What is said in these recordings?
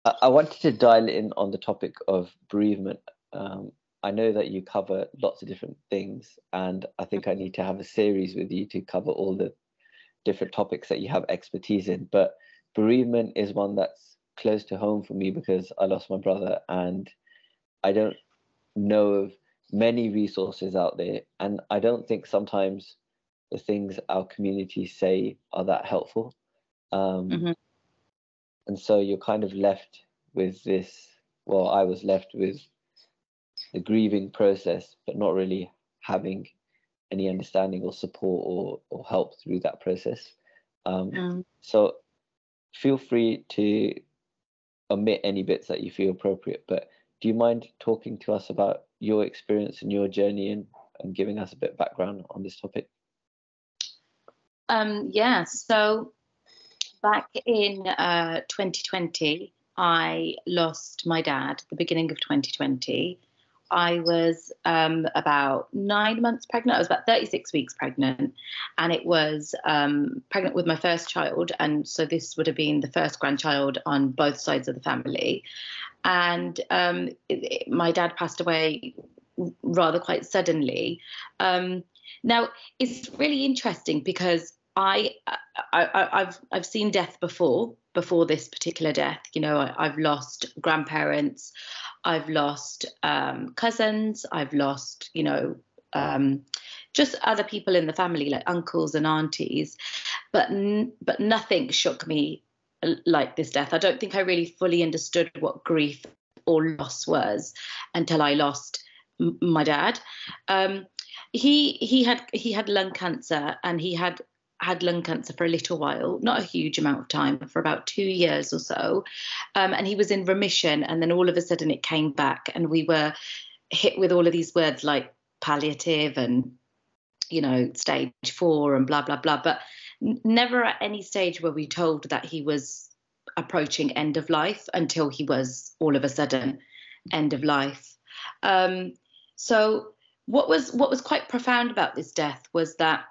I wanted to dial in on the topic of bereavement. Um, I know that you cover lots of different things, and I think I need to have a series with you to cover all the different topics that you have expertise in. But bereavement is one that's close to home for me because I lost my brother, and I don't know of many resources out there, and I don't think sometimes the things our community say are that helpful. Um, Hmm. and so you're kind of left with this. Well, I was left with the grieving process, but not really having any understanding or support or help through that process. Um, Mm. so feel free to omit any bits that you feel appropriate, but do you mind talking to us about your experience and your journey and giving us a bit of background on this topic? Yeah, so back in 2020, I lost my dad at the beginning of 2020. I was about 9 months pregnant. I was about 36 weeks pregnant, and it was pregnant with my first child. And so this would have been the first grandchild on both sides of the family. And my dad passed away rather quite suddenly. Um, Now it's really interesting because I've seen death before this particular death. You know, I've lost grandparents, I've lost cousins, I've lost um, just other people in the family like uncles and aunties, but nothing shook me like this death. I don't think I really fully understood what grief or loss was until I lost my dad. Um, he had lung cancer, and he had lung cancer for a little while, not a huge amount of time, for about 2 years or so. And he was in remission, and then all of a sudden it came back, and we were hit with all of these words like palliative and stage 4 and blah blah blah. But never at any stage were we told that he was approaching end of life until he was all of a sudden end of life. Um, so what was quite profound about this death was that,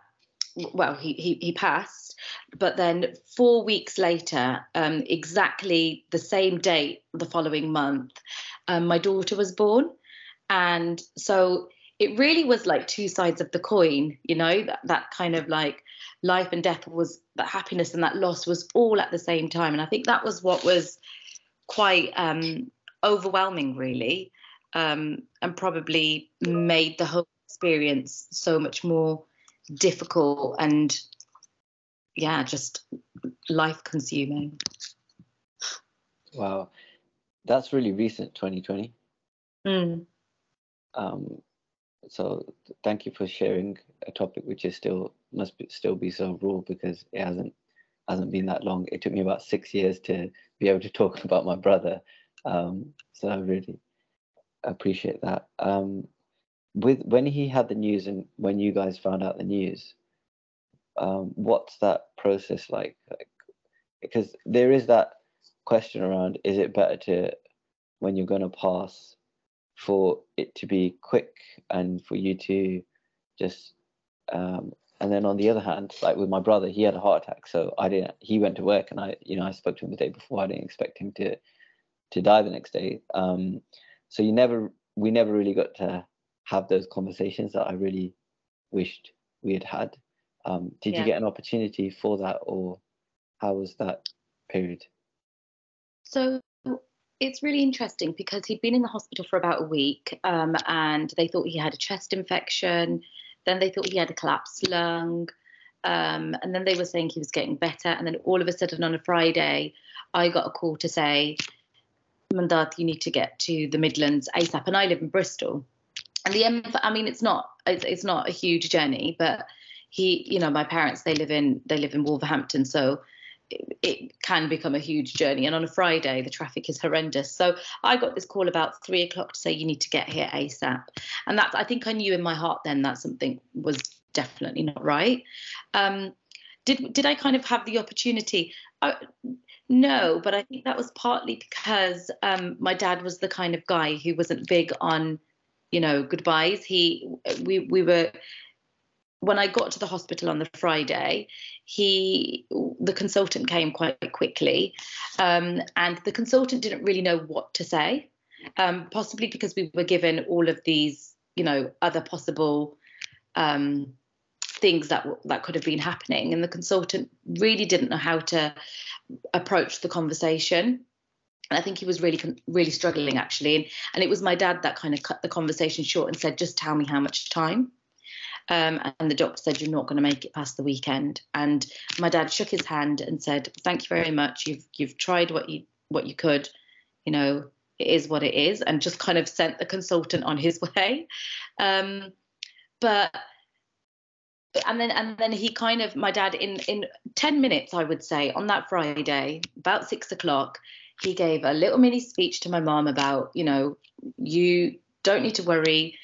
well, he passed, but then 4 weeks later, exactly the same date the following month, my daughter was born. And so it really was like two sides of the coin, that kind of like life and death, was that happiness and that loss was all at the same time. And I think that was what was quite overwhelming, really, and probably made the whole experience so much more difficult and, yeah, just life consuming. Wow, that's really recent, 2020. Mm. Um, so thank you for sharing a topic which is still be so raw because it hasn't been that long. It took me about 6 years to be able to talk about my brother. So I really appreciate that. With when he had the news and when you guys found out the news, what's that process like? Because there is that question around: is it better to, when you're going to pass, for it to be quick and for you to just and then on the other hand, like with my brother, he had a heart attack, so I didn't. He went to work, and I spoke to him the day before. I didn't expect him to die the next day. So we never really got to have those conversations that I really wished we had had. Did you Yeah. get an opportunity for that, or how was that period? So it's really interesting because he'd been in the hospital for about a week, and they thought he had a chest infection. Then they thought he had a collapsed lung. And then they were saying he was getting better. And then all of a sudden on a Friday, I got a call to say, Mandatt, you need to get to the Midlands ASAP. And I live in Bristol. And I mean, it's not a huge journey, but my parents, they live in Wolverhampton, so it can become a huge journey. And on a Friday, the traffic is horrendous. So I got this call about 3 o'clock to say you need to get here ASAP. And I think I knew in my heart then that something was definitely not right. Um, did I kind of have the opportunity? No, but I think that was partly because my dad was the kind of guy who wasn't big on, goodbyes. We were when I got to the hospital on the Friday, the consultant came quite quickly, and the consultant didn't really know what to say, possibly because we were given all of these, other possible things that could have been happening, and the consultant really didn't know how to approach the conversation. And I think he was really struggling, actually. And it was my dad that kind of cut the conversation short and said, just tell me how much time. And the doctor said, you're not going to make it past the weekend. And my dad shook his hand and said, thank you very much. You've tried what you could. It is what it is. And just kind of sent the consultant on his way. But and then he kind of, my dad, in 10 minutes, I would say, on that Friday, about 6 o'clock, he gave a little mini speech to my mom about, you don't need to worry.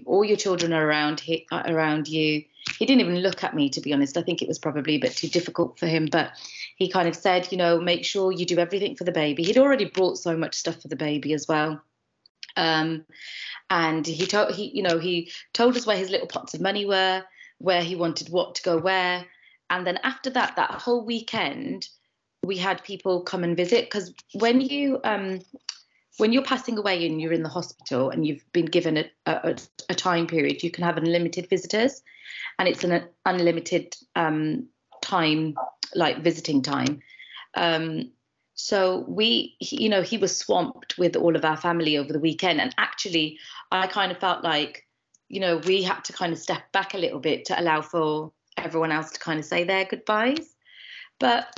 All your children are around you. He didn't even look at me, to be honest. I think it was probably a bit too difficult for him. But he kind of said, make sure you do everything for the baby. He'd already brought so much stuff for the baby as well. And he told us where his little pots of money were, where he wanted what to go where. And then after that whole weekend, we had people come and visit, because when you're passing away and you're in the hospital and you've been given a time period, you can have unlimited visitors, and it's an unlimited time, like visiting time. So he was swamped with all of our family over the weekend. And actually, I kind of felt like, we had to kind of step back a little bit to allow for everyone else to kind of say their goodbyes. But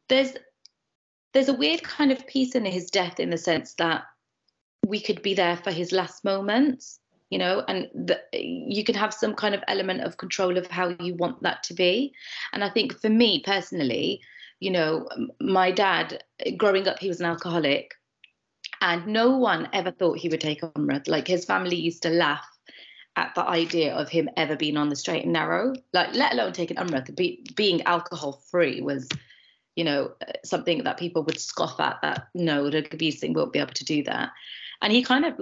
there's a weird kind of peace in his death, in the sense that we could be there for his last moments, and you can have some kind of element of control of how you want that to be. And I think for me personally, my dad, growing up, he was an alcoholic, and no one ever thought he would take Umrah. Like, his family used to laugh at the idea of him ever being on the straight and narrow, like, let alone taking Umrah. Being alcohol free was, something that people would scoff at, that no, the Harbir Singh won't be able to do that. And he kind of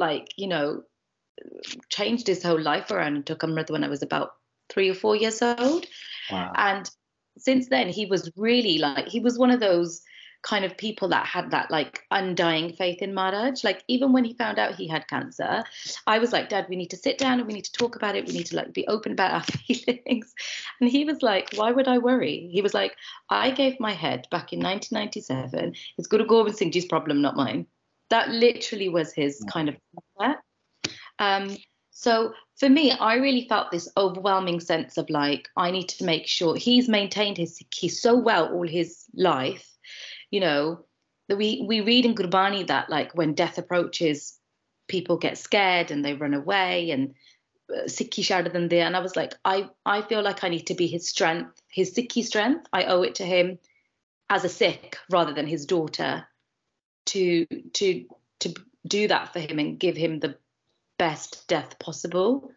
changed his whole life around and took Umrah when I was about 3 or 4 years old. Wow. And since then, he was really he was one of those kind of people that had that undying faith in Maharaj. Even when he found out he had cancer, I was like, Dad, we need to sit down and we need to talk about it. We need to be open about our feelings. And he was like, why would I worry? He was like, I gave my head back in 1997. It's Guru Gobind Singh Ji's problem, not mine. That literally was his kind of so for me, I really felt this overwhelming sense of I need to make sure he's maintained his Sikhi so well all his life. That we read in Gurbani that when death approaches, people get scared and they run away, and Sikhi shouted them there. And I was like, I feel like I need to be his strength, his Sikhi strength. I owe it to him as a Sikh rather than his daughter to do that for him and give him the best death possible.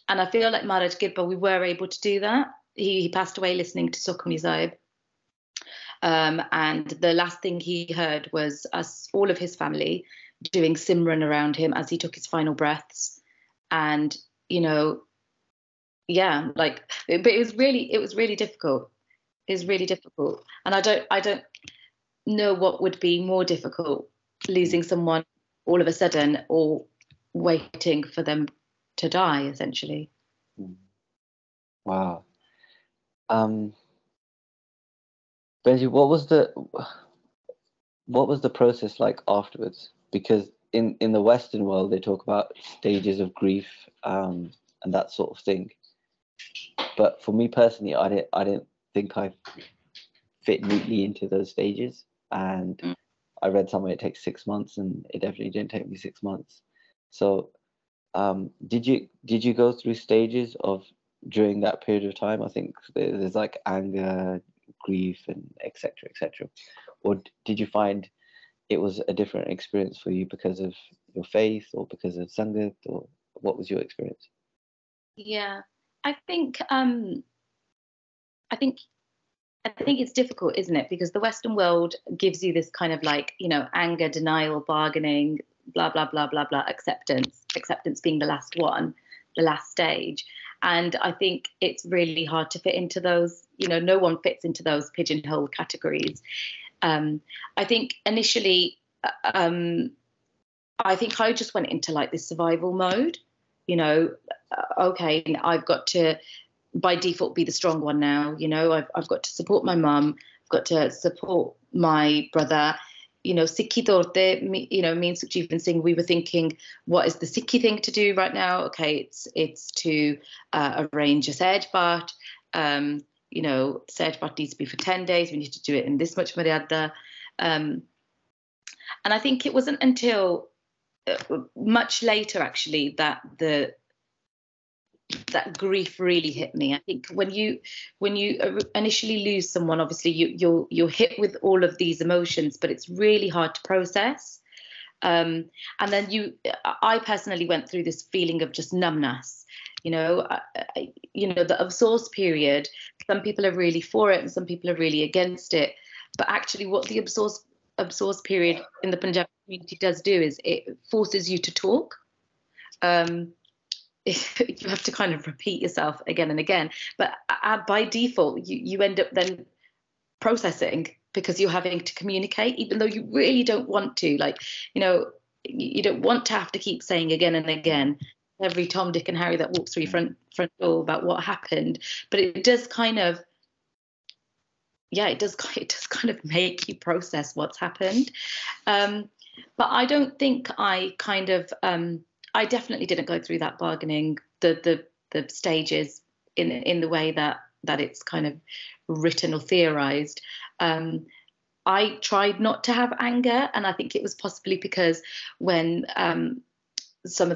And I feel like Maharaj Kirpa, we were able to do that. He passed away listening to Sukhmani Sahib. And the last thing he heard was all of his family doing Simran around him as he took his final breaths. And, but it was really difficult. It was really difficult. And I don't know what would be more difficult, losing someone all of a sudden or waiting for them to die, essentially. Wow. Benji, what was the process like afterwards? Because in the Western world, they talk about stages of grief and that sort of thing. But for me personally, I didn't think I fit neatly into those stages. And I read somewhere it takes 6 months, and it definitely didn't take me 6 months. So did you go through stages of during that period of time? I think there's anger, grief, and etc., or did you find it was a different experience for you because of your faith or because of Sangat, or what was your experience? Yeah, I think it's difficult, isn't it? Because the Western world gives you this kind of anger, denial, bargaining, blah blah blah blah blah, acceptance being the last one, the last stage. And I think it's really hard to fit into those, no one fits into those pigeonhole categories. I think initially, I think I just went into like this survival mode, okay, I've got to, by default, be the strong one now. I've got to support my mum, I've got to support my brother. Sikhi Torte, me and Sukhjeevan Singh, we were thinking, what is the Sikhi thing to do right now? Okay, it's to arrange a Sej Part. Sej Part needs to be for 10 days. We need to do it in this much Maryada. And I think it wasn't until much later, actually, that that grief really hit me. I think when you initially lose someone, obviously you're hit with all of these emotions, but it's really hard to process. And then I personally went through this feeling of just numbness. The absorbs period. Some people are really for it, and some people are really against it. But actually, what the absorbs period in the Punjabi community does do is it forces you to talk. You have to kind of repeat yourself again and again, but by default you end up then processing, because you're having to communicate, even though you really don't want to. You don't want to have to keep saying again and again every Tom, Dick and Harry that walks through your front door about what happened. But it does kind of, it does kind of make you process what's happened. But I don't think I kind of I definitely didn't go through that bargaining, the stages in the way that it's kind of written or theorized. I tried not to have anger, and I think it was possibly because when some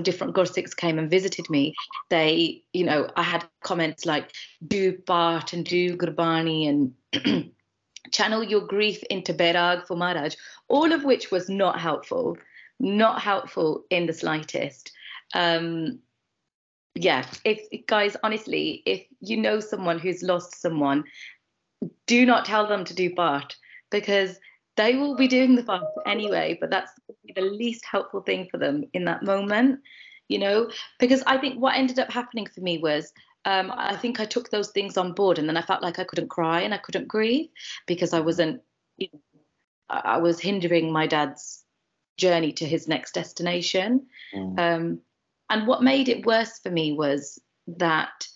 different Gursikhs came and visited me, they, I had comments like do Part and do Gurbani and channel your grief into Berag for Maharaj, all of which was not helpful in the slightest. If guys, honestly, if you know someone who's lost someone, do not tell them to do Part, because they will be doing the Part anyway, but that's the least helpful thing for them in that moment, because I think what ended up happening for me was I think I took those things on board, and then I felt like I couldn't cry and I couldn't grieve because I wasn't, I was hindering my dad's journey to his next destination. And what made it worse for me was that,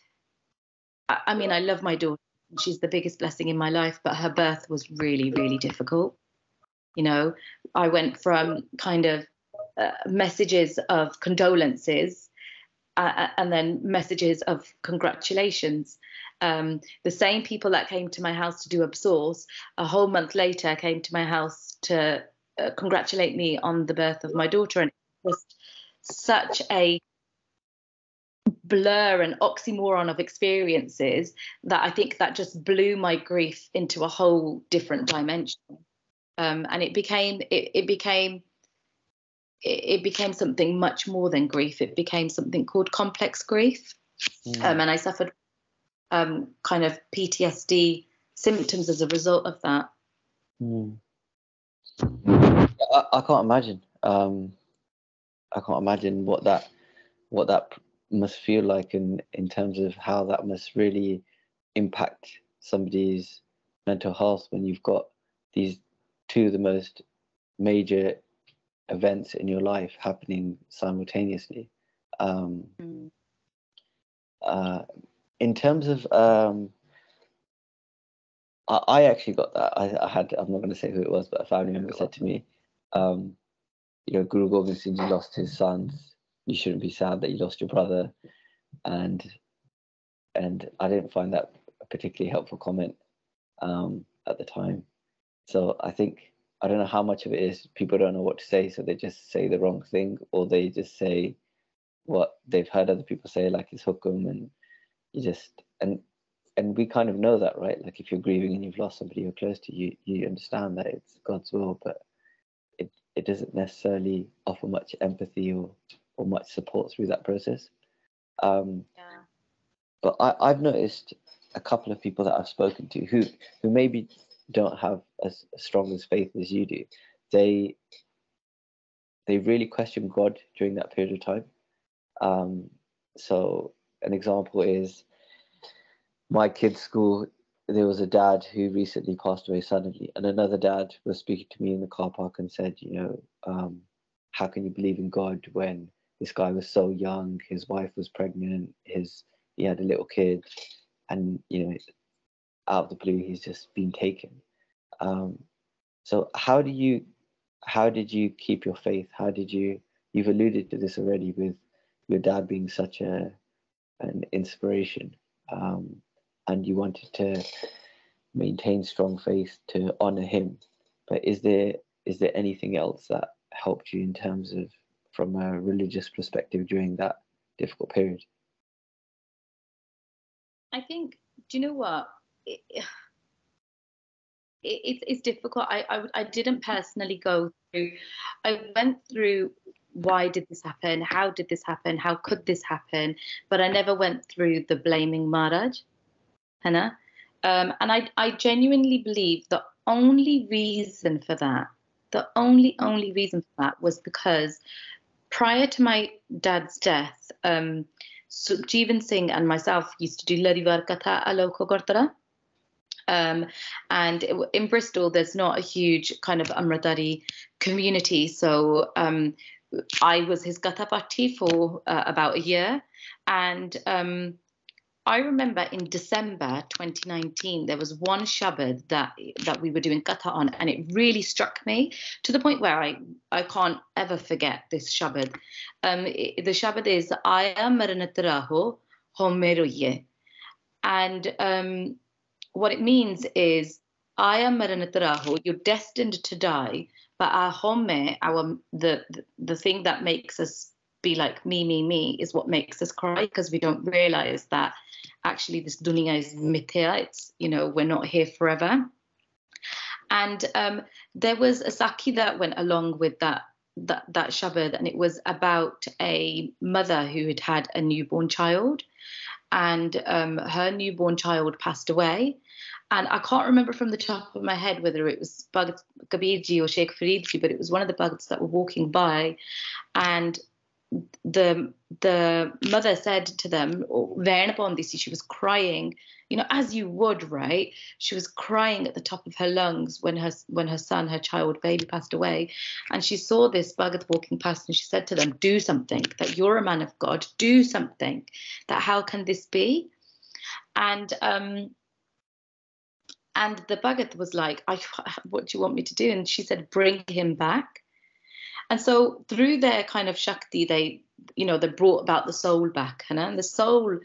I mean, I love my daughter, she's the biggest blessing in my life, but her birth was really, really difficult. I went from kind of messages of condolences and then messages of congratulations. The same people that came to my house to do absorbs, a whole month later came to my house to congratulate me on the birth of my daughter. And it was such a blur and oxymoron of experiences that I think that just blew my grief into a whole different dimension. And it became something much more than grief. It became something called complex grief. And I suffered kind of PTSD symptoms as a result of that. I can't imagine. I can't imagine what that must feel like in terms of how that must really impact somebody's mental health when you've got these two of the most major events in your life happening simultaneously. In terms of I actually got that. I'm not going to say who it was, but a family member said to me, Guru Gobind Singh Ji lost his sons. You shouldn't be sad that you lost your brother. And I didn't find that a particularly helpful comment at the time. So I think, I don't know how much of it is people don't know what to say, so they just say the wrong thing, or they just say what they've heard other people say, like it's hukum, and you just, and we kind of know that, right? Like if you're grieving and you've lost somebody you're close to, you understand that it's God's will, but it doesn't necessarily offer much empathy or much support through that process. But I've noticed a couple of people that I've spoken to who maybe don't have as strong as faith as you do. They really question God during that period of time. So an example is my kids' school. There was a dad who recently passed away suddenly, and another dad was speaking to me in the car park and said, how can you believe in God when this guy was so young, his wife was pregnant, he had a little kid, and out of the blue he's just been taken. So how did you keep your faith? You've alluded to this already with your dad being such an inspiration, and you wanted to maintain strong faith to honor him. But is there anything else that helped you in terms of from a religious perspective during that difficult period? I think, do you know what? It's difficult. I didn't personally go through. I went through, why did this happen? How did this happen? How could this happen? But I never went through the blaming Maharaj. Hannah. And I genuinely believe the only reason for that, was because prior to my dad's death, Sukhjeevan Singh and myself used to do Larivar Katha Aloko Gurdwara. And in Bristol, there's not a huge kind of Amritari community. So I was his Gatha Party for about a year. And I remember in December 2019, there was one Shabad that we were doing Gatha on, and it really struck me to the point where I can't ever forget this Shabad. The Shabad is Aya Maranatraho Homeroye. And what it means is, Aya Maranatraho, you're destined to die, but our home, the thing that makes us be like me, is what makes us cry, because we don't realize that actually this dunya is mithya. It's, we're not here forever. And there was a saki that went along with that Shabad, and it was about a mother who had a newborn child, and her newborn child passed away. And I can't remember from the top of my head whether it was Bhagat Kabirji or Sheikh Faridji, but it was one of the Bhagats that were walking by, and the mother said to them, she was crying, as you would, right? She was crying at the top of her lungs when her child baby passed away. And she saw this Bhagat walking past, and she said to them, do something, that you're a man of God, do something, that how can this be? And the Bhagat was like, what do you want me to do? And she said, bring him back. And so through their kind of Shakti, they brought about the soul back. And the soul,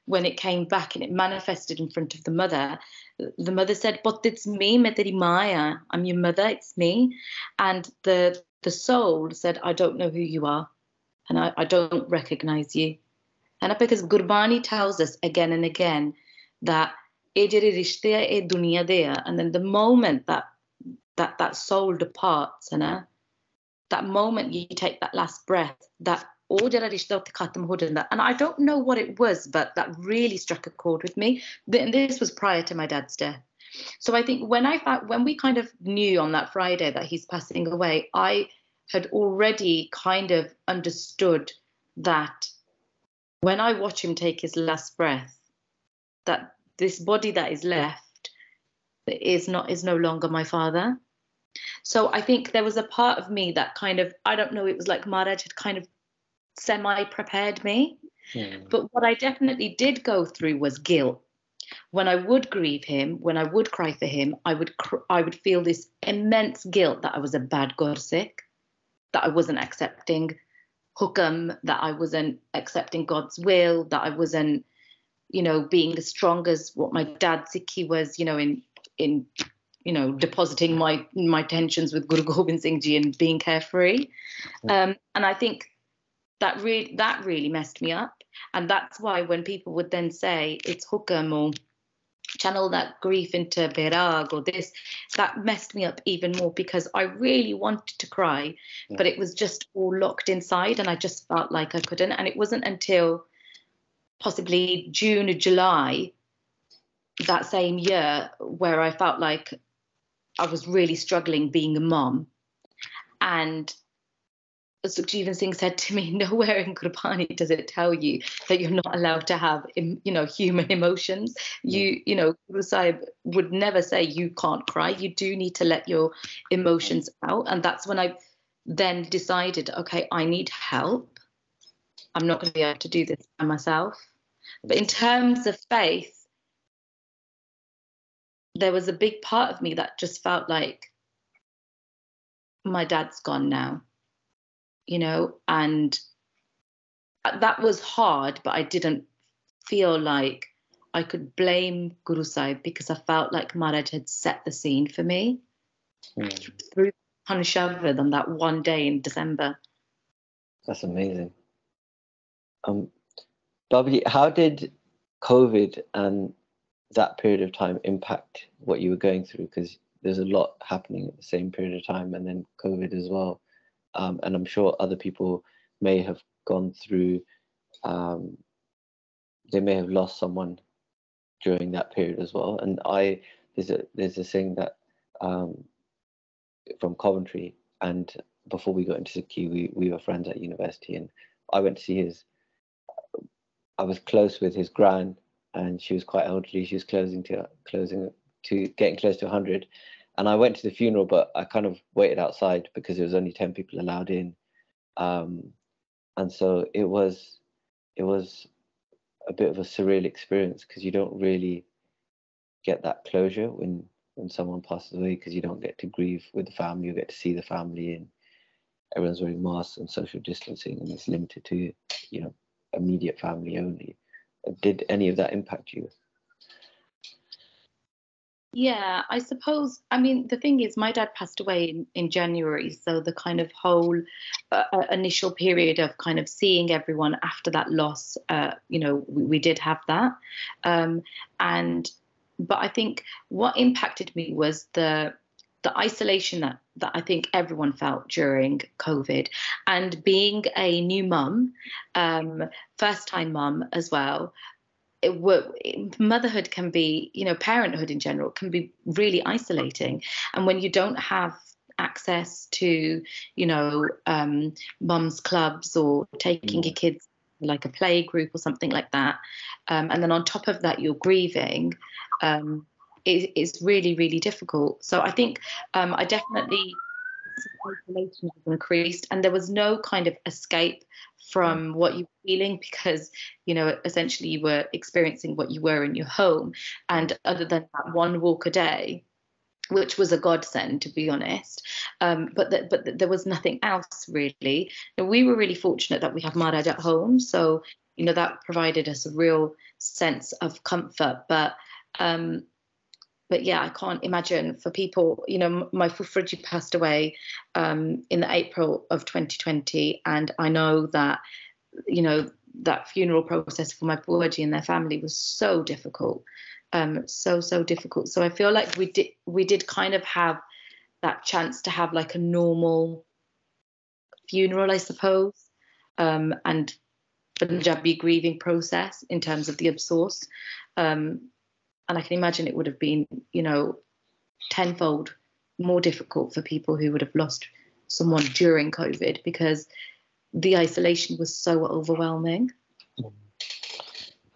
when it came back and it manifested in front of the mother said, but it's me, Meteri Maya. I'm your mother, it's me. And the soul said, I don't know who you are, and I don't recognize you. And because Gurbani tells us again and again that and then the moment that soul departs, that moment you take that last breath, and I don't know what it was, but that really struck a chord with me. And this was prior to my dad's death. So I think when we kind of knew on that Friday that he's passing away, I had already kind of understood that when I watch him take his last breath, that this body that is left is no longer my father. So I think there was a part of me that kind of, I don't know, it was like Maharaj had kind of semi-prepared me. But what I definitely did go through was guilt. When I would grieve him, when I would cry for him, I would feel this immense guilt that I was a bad Gursikh, that I wasn't accepting hukam, that I wasn't accepting God's will, that I wasn't, being as strong as what my dad Sikhi was, in depositing my tensions with Guru Gobind Singh Ji and being carefree. And I think that really messed me up. And that's why when people would then say it's hukam or channel that grief into berag or this, that messed me up even more, because I really wanted to cry, but it was just all locked inside and I just felt like I couldn't. And it wasn't until possibly June or July that same year where I felt like I was really struggling being a mom. And Sukhjeevan Singh said to me, nowhere in Gurbani does it tell you that you're not allowed to have, human emotions. Guru Sahib would never say you can't cry. You do need to let your emotions out. And that's when I then decided, okay, I need help. I'm not going to be able to do this by myself. But in terms of faith, there was a big part of me that just felt like my dad's gone now, and that was hard, but I didn't feel like I could blame Guru Sahib because I felt like Maharaj had set the scene for me through Hanshavad on that one day in December. That's amazing. Babaji, how did COVID and that period of time impact what you were going through? Because there's a lot happening at the same period of time, and then COVID as well. And I'm sure other people may have gone through, they may have lost someone during that period as well. And there's a thing that from Coventry, and before we got into Sikhi, we were friends at university, and I went to see I was close with his gran, and she was quite elderly. She was getting close to 100. And I went to the funeral, but I kind of waited outside because there was only 10 people allowed in. And so it was a bit of a surreal experience, because you don't really get that closure when someone passes away, because you don't get to grieve with the family. You get to see the family, and everyone's wearing masks and social distancing, and it's limited to, immediate family only. Did any of that impact you? Yeah, I suppose, the thing is, my dad passed away in January, so the kind of whole initial period of kind of seeing everyone after that loss, we did have that. But I think what impacted me was the isolation that I think everyone felt during COVID, and being a new mum, first time mum as well. Motherhood can be, parenthood in general can be really isolating. And when you don't have access to, mums clubs or taking your kids like a play group or something like that, and then on top of that you're grieving, it's really, really difficult. So I think I definitely, isolation was increased, and there was no kind of escape from what you were feeling, because essentially you were experiencing what you were in your home, and other than that one walk a day, which was a godsend, to be honest, but there was nothing else really. We were really fortunate that we have Maharaj at home, so that provided us a real sense of comfort. But yeah, I can't imagine for people, my Fufraji passed away in the April of 2020. And I know that, that funeral process for my Buaji and their family was so difficult, so difficult. So I feel like we did kind of have that chance to have like a normal funeral, I suppose, and Punjabi grieving process in terms of the absource. And I can imagine it would have been, tenfold more difficult for people who would have lost someone during COVID, because the isolation was so overwhelming.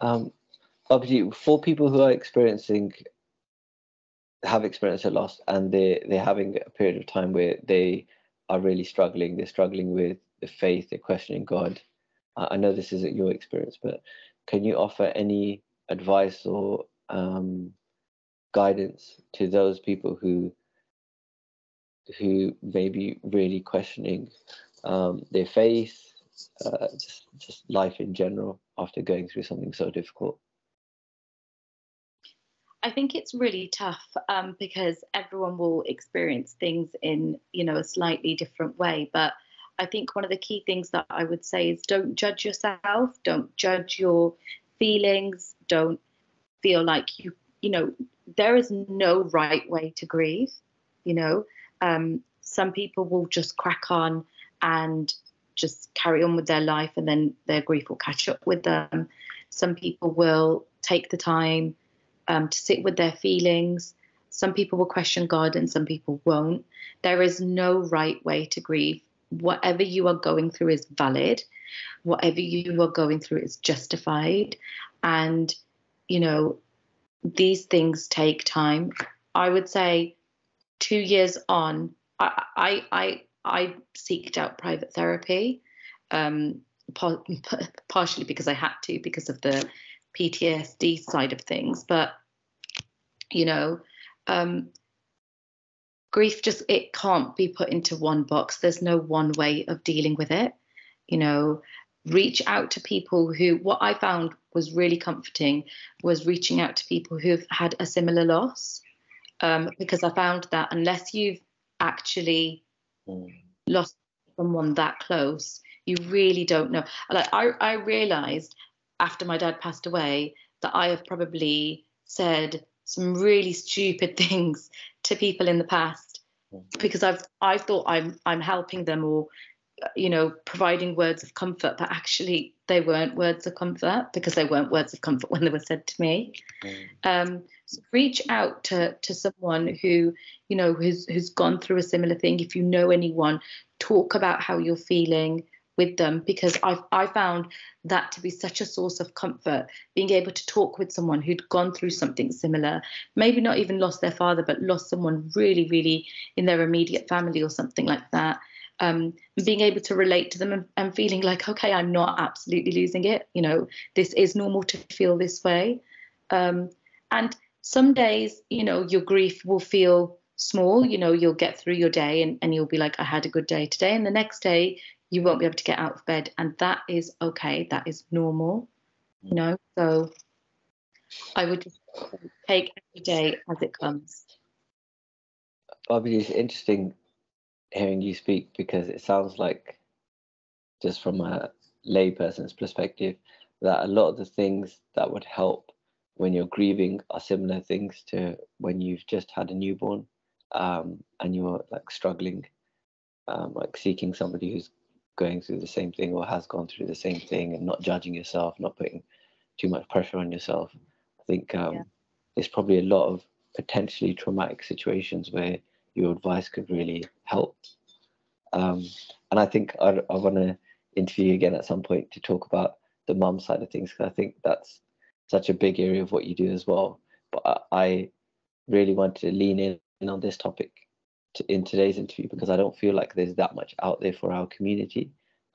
Obviously, for people who have experienced a loss, and they're having a period of time where they are really struggling. They're struggling with the faith. They're questioning God. I know this isn't your experience, but can you offer any advice or guidance to those people who may be really questioning their faith, just life in general, after going through something so difficult? I think it's really tough because everyone will experience things in, a slightly different way. But I think one of the key things that I would say is don't judge yourself, don't judge your feelings, don't feel like there is no right way to grieve. Some people will just crack on and just carry on with their life, and then their grief will catch up with them. Some people will take the time to sit with their feelings. Some people will question God, and some people won't. There is no right way to grieve. whatever you are going through is valid. Whatever you are going through is justified. And, you know, these things take time. I would say 2 years on, I seeked out private therapy, partially because I had to, because of the PTSD side of things. But, you know, grief just, it can't be put into one box. There's no one way of dealing with it. You know, reach out to people who, what I found was really comforting was reaching out to people who've had a similar loss. Because I found that unless you've actually lost someone that close, you really don't know. Like I realized after my dad passed away that I have probably said some really stupid things to people in the past because I thought I'm helping them, or, you know, providing words of comfort, but actually they weren't words of comfort, because they weren't words of comfort when they were said to me. So reach out to someone who, you know, who's gone through a similar thing. If you know anyone, talk about how you're feeling with them, because I found that to be such a source of comfort, being able to talk with someone who'd gone through something similar, maybe not even lost their father, but lost someone really, really in their immediate family or something like that. Being able to relate to them and feeling like, okay, I'm not absolutely losing it. You know, this is normal to feel this way. And some days, you know, your grief will feel small. You know, you'll get through your day and you'll be like, I had a good day today. And the next day, you won't be able to get out of bed. And that is okay. That is normal, you know. So I would just take every day as it comes. Bobby, it's interesting hearing you speak, because it sounds like, just from a layperson's perspective, that a lot of the things that would help when you're grieving are similar things to when you've just had a newborn, and you're like struggling, like seeking somebody who's going through the same thing or has gone through the same thing, and not judging yourself, not putting too much pressure on yourself. I think there's probably a lot of potentially traumatic situations where your advice could really help. And I think I want to interview you again at some point to talk about the mum side of things, because I think that's such a big area of what you do as well. But I really want to lean in on this topic in today's interview, because I don't feel like there's that much out there for our community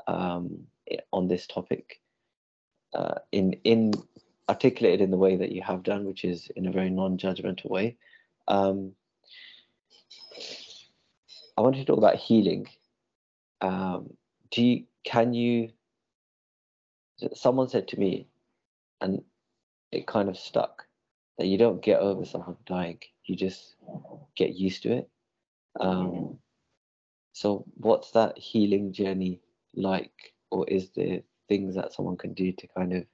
on this topic, in articulated in the way that you have done, which is in a very non-judgmental way. I wanted to talk about healing. Someone said to me, and it kind of stuck, that you don't get over someone dying, you just get used to it. So what's that healing journey like, or is there things that someone can do to kind of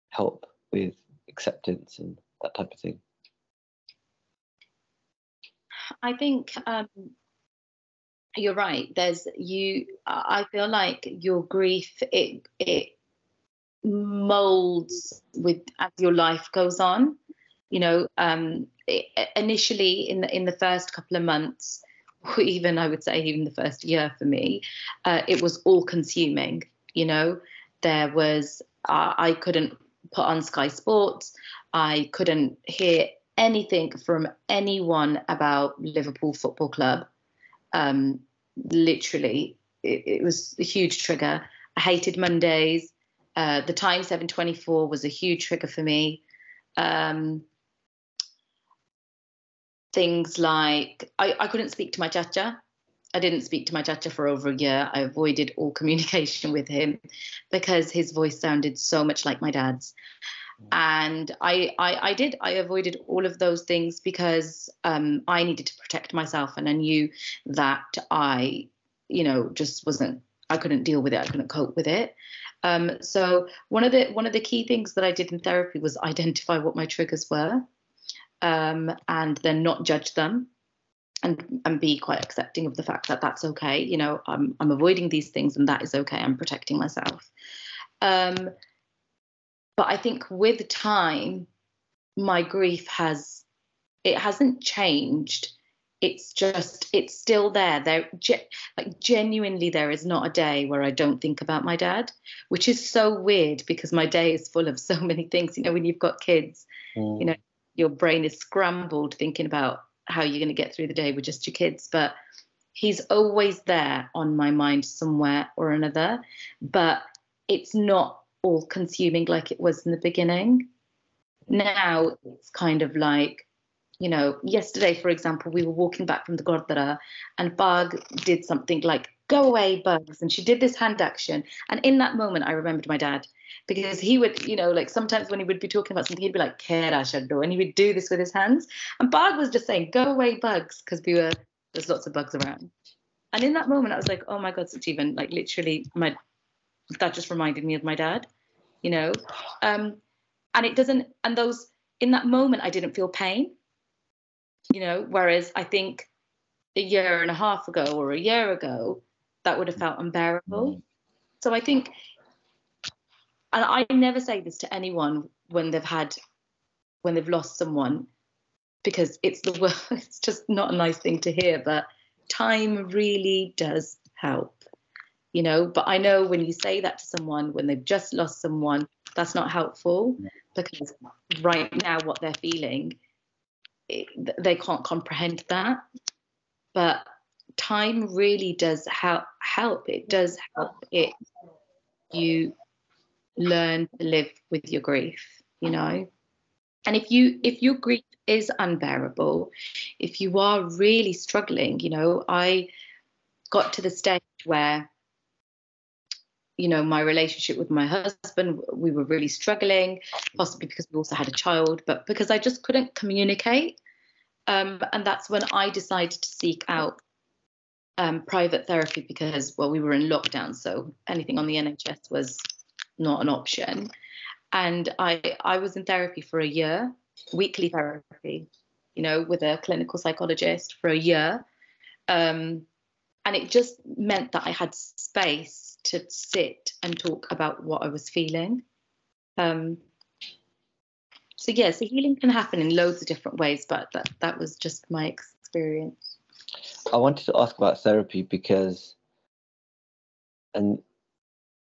help with acceptance and that type of thing? I think you're right. I feel like your grief, it molds with as your life goes on. You know, initially in the first couple of months, or even I would say even the first year for me, it was all consuming. You know, there was I couldn't put on Sky Sports. I couldn't hear anything from anyone about Liverpool Football Club. Literally, it was a huge trigger. I hated Mondays. The Time 724 was a huge trigger for me. Things like I couldn't speak to my chacha. I didn't speak to my chacha for over a year. I avoided all communication with him because his voice sounded so much like my dad's. And I avoided all of those things because I needed to protect myself, and I knew that I, you know, just I couldn't deal with it. I couldn't cope with it. So one of the key things that I did in therapy was identify what my triggers were, and then not judge them, and be quite accepting of the fact that that's okay. You know, I'm avoiding these things, and that is okay. I'm protecting myself. But I think with time, my grief hasn't changed. it's still there. Like genuinely, there is not a day where I don't think about my dad, which is so weird because my day is full of so many things. You know, when you've got kids, you know, your brain is scrambled thinking about how you're going to get through the day with just your kids. But he's always there on my mind somewhere or another. But it's not all consuming like it was in the beginning. Now it's kind of like, you know, yesterday, for example, we were walking back from the Gurdwara and Bag did something like, go away, Bugs. And she did this hand action. And in that moment, I remembered my dad, because he would, you know, like sometimes when he would be talking about something, he'd be like, Kera Shaddo, and he would do this with his hands. And Bag was just saying, go away, Bugs, because there's lots of bugs around. And in that moment, I was like, oh my God, Stephen, like literally, that just reminded me of my dad, you know. And it doesn't, and those, in that moment, I didn't feel pain. You know, whereas I think a year and a half ago or a year ago, that would have felt unbearable. So I think, and I never say this to anyone when they've lost someone, because it's just not a nice thing to hear, but time really does help, you know. But I know when you say that to someone when they've just lost someone, that's not helpful, because right now what they're feeling, they can't comprehend that. But time really does help. It does help you learn to live with your grief, you know. And if your grief is unbearable, if you are really struggling, you know, I got to the stage where, you know, my relationship with my husband, we were really struggling, possibly because we also had a child, but because I just couldn't communicate. And that's when I decided to seek out private therapy, because, well, we were in lockdown, so anything on the NHS was not an option. And I was in therapy for a year, weekly therapy, you know, with a clinical psychologist for a year. And it just meant that I had space to sit and talk about what I was feeling. So healing can happen in loads of different ways, but that was just my experience. I wanted to ask about therapy because, and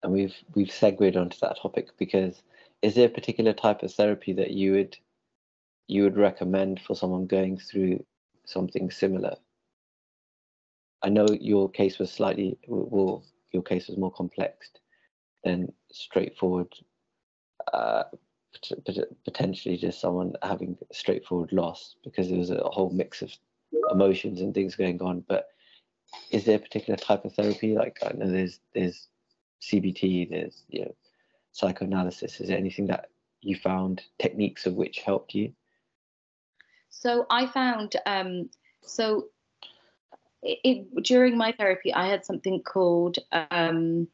we've segued onto that topic, because is there a particular type of therapy that you would recommend for someone going through something similar? I know your case was your case was more complex than straightforward, potentially just someone having straightforward loss, because there was a whole mix of emotions and things going on. But is there a particular type of therapy? Like, I know there's CBT, there's, you know, psychoanalysis. Is there anything that you found, techniques of which helped you? So I found during my therapy, I had something called God's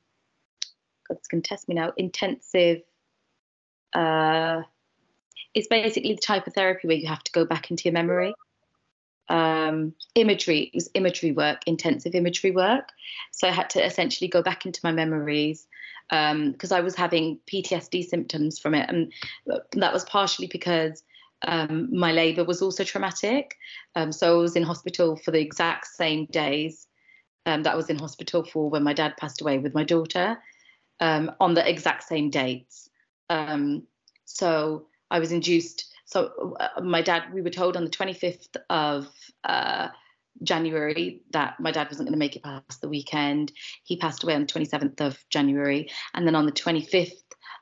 going to test me now, intensive. It's basically the type of therapy where you have to go back into your memory. Imagery, it was imagery work, intensive imagery work. So I had to essentially go back into my memories, because I was having PTSD symptoms from it, and that was partially because my labour was also traumatic. So I was in hospital for the exact same days that I was in hospital for when my dad passed away with my daughter, on the exact same dates. So I was induced. So my dad, we were told on the 25th of January that my dad wasn't going to make it past the weekend. He passed away on the 27th of January. And then on the 25th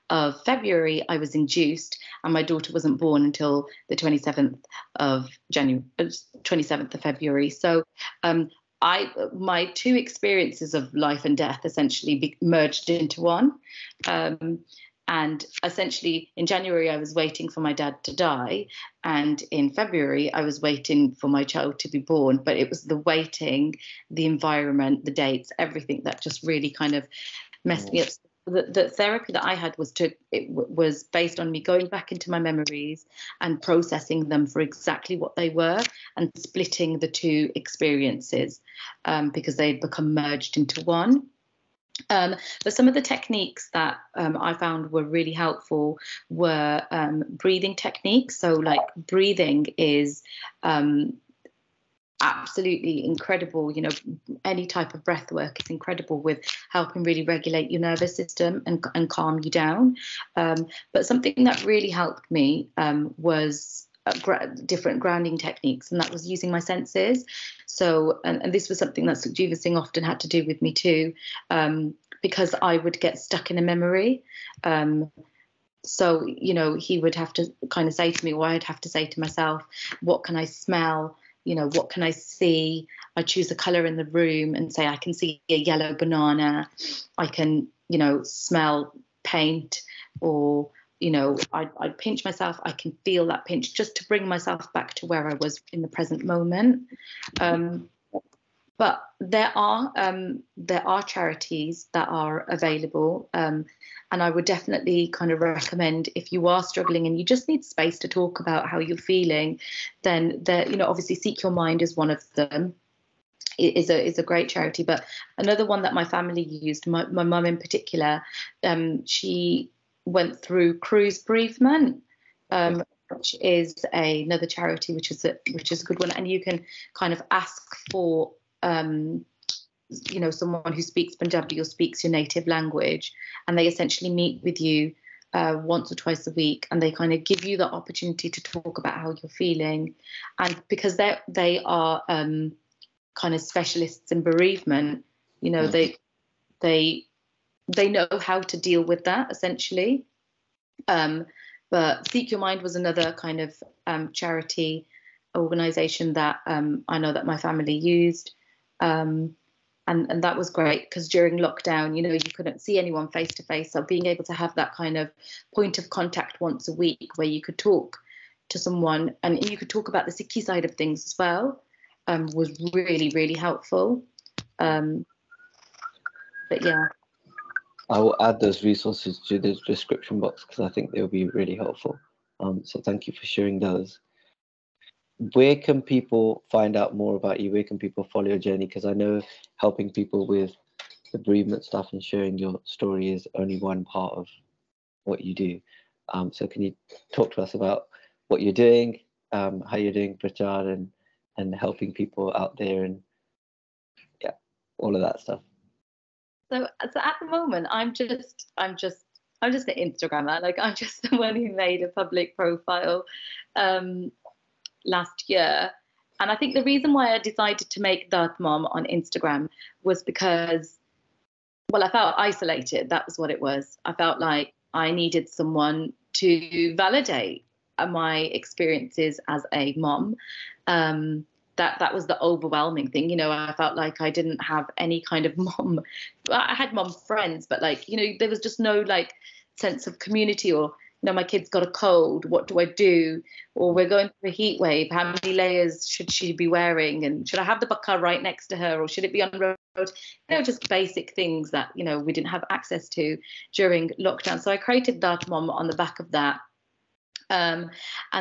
of February, I was induced, and my daughter wasn't born until the 27th of February. So my two experiences of life and death essentially merged into one. And essentially in January, I was waiting for my dad to die. And in February, I was waiting for my child to be born. But it was the waiting, the environment, the dates, everything that just really kind of messed me up. The therapy that I had was based on me going back into my memories and processing them for exactly what they were, and splitting the two experiences, because they'd become merged into one. But some of the techniques that I found were really helpful were breathing techniques. So like breathing is absolutely incredible. You know, any type of breath work is incredible with helping really regulate your nervous system and calm you down. But something that really helped me was different grounding techniques, and that was using my senses. So, and this was something that Sukhjit Singh often had to do with me too, because I would get stuck in a memory. So, you know, he would have to kind of say to me, or I'd have to say to myself, what can I smell? You know, what can I see? I choose a color in the room and say, I can see a yellow banana. I can, you know, smell paint, or, you know, I'd pinch myself. I can feel that pinch, just to bring myself back to where I was in the present moment. But there are charities that are available, and I would definitely kind of recommend, if you are struggling and you just need space to talk about how you're feeling, then you know, obviously Seek Your Mind is one of them. It is a great charity. But another one that my family used, my mum in particular, she went through cruise bereavement. Which is another charity, which is a good one, and you can kind of ask for you know, someone who speaks Punjabi or speaks your native language, and they essentially meet with you once or twice a week, and they kind of give you the opportunity to talk about how you're feeling. And because they are kind of specialists in bereavement, you know, they know how to deal with that essentially. But Seek Your Mind was another kind of charity organization that I know that my family used. And that was great, because during lockdown, you know, you couldn't see anyone face to face. So being able to have that kind of point of contact once a week where you could talk to someone and you could talk about the Sikhi side of things as well, was really, really helpful. But yeah. I will add those resources to the description box because I think they'll be really helpful. So thank you for sharing those. Where can people find out more about you? Where can people follow your journey? Because I know helping people with the bereavement stuff and sharing your story is only one part of what you do. So can you talk to us about what you're doing, how you're doing Prachar and helping people out there, and yeah, all of that stuff. So at the moment, I'm just an Instagrammer. Like, I'm just the one who made a public profile last year. And I think the reason why I decided to make Dat Mom on Instagram was because, well, I felt isolated. That was what it was. I felt like I needed someone to validate my experiences as a mom. That was the overwhelming thing. You know, I felt like I didn't have any kind of mom. I had mom friends, but like, you know, there was just no like sense of community, or, you know, my kid's got a cold, what do I do? Or we're going through a heat wave, how many layers should she be wearing? And should I have the bakar right next to her, or should it be on the road? You know, just basic things that, you know, we didn't have access to during lockdown. So I created Dat Mom on the back of that. And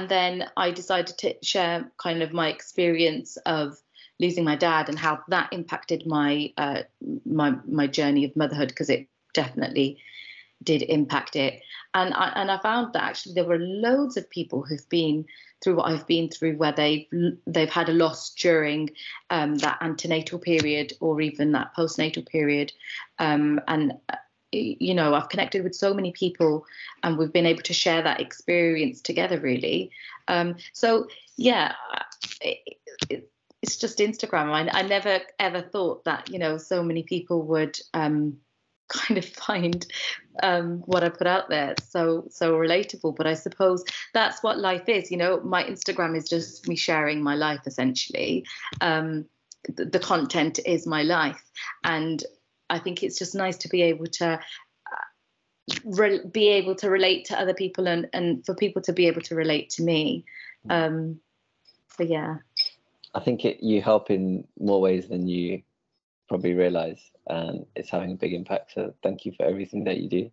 then I decided to share kind of my experience of losing my dad and how that impacted my my journey of motherhood, because it definitely did impact it. And I found that actually there were loads of people who've been through what I've been through, where they've had a loss during that antenatal period or even that postnatal period, and you know, I've connected with so many people and we've been able to share that experience together, really. So yeah, it's just Instagram. I never ever thought that, you know, so many people would kind of find what I put out there so relatable. But I suppose that's what life is. You know, my Instagram is just me sharing my life, essentially. The content is my life, and I think it's just nice to be able to relate to other people, and for people to be able to relate to me. So yeah, I think you help in more ways than you probably realize, and it's having a big impact. So thank you for everything that you do.